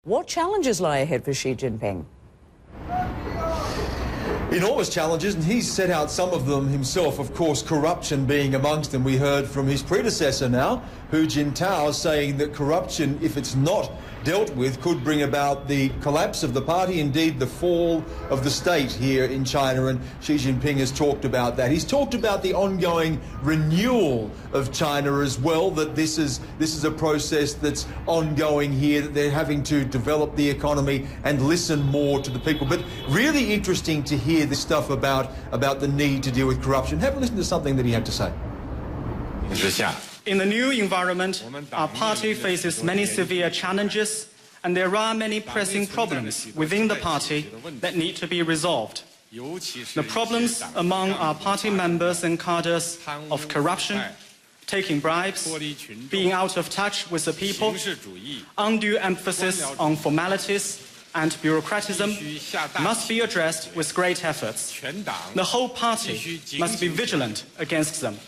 What challenges lie ahead for Xi Jinping? Enormous challenges, and he's set out some of them himself. Of course, corruption being amongst them. We heard from his predecessor now, Hu Jintao, saying that corruption, if it's not dealt with, could bring about the collapse of the party, indeed the fall of the state here in China, and Xi Jinping has talked about that. He's talked about the ongoing renewal of China as well, that this is a process that's ongoing here, that they're having to develop the economy and listen more to the people. But really interesting to hear this stuff about the need to deal with corruption. Have a listen to something that he had to say. In the new environment, our party faces many severe challenges, and there are many pressing problems within the party that need to be resolved. The problems among our party members and cadres of corruption, taking bribes, being out of touch with the people, undue emphasis on formalities and bureaucratism must be addressed with great efforts. The whole party must be vigilant against them.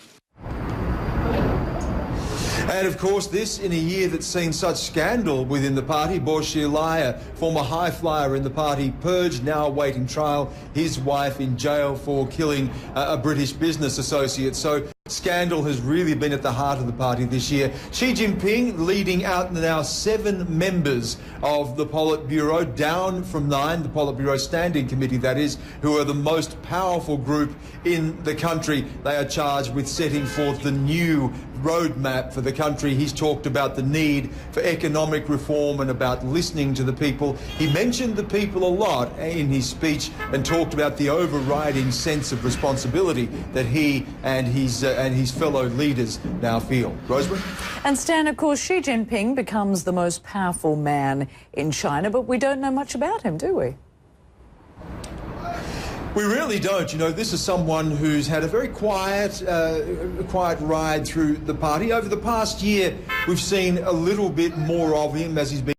And of course, this in a year that's seen such scandal within the party. Bo Xilai, former high flyer in the party, purged, now awaiting trial. His wife in jail for killing a British business associate. So scandal has really been at the heart of the party this year. Xi Jinping leading out now 7 members of the Politburo, down from 9, the Politburo Standing Committee, that is, who are the most powerful group in the country. They are charged with setting forth the new roadmap for the country. He's talked about the need for economic reform and about listening to the people. He mentioned the people a lot in his speech and talked about the overriding sense of responsibility that he and his fellow leaders now feel. Rosemary? And Stan, of course, Xi Jinping becomes the most powerful man in China, but we don't know much about him, do we? We really don't. You know, this is someone who's had a very quiet ride through the party. Over the past year, we've seen a little bit more of him as he's been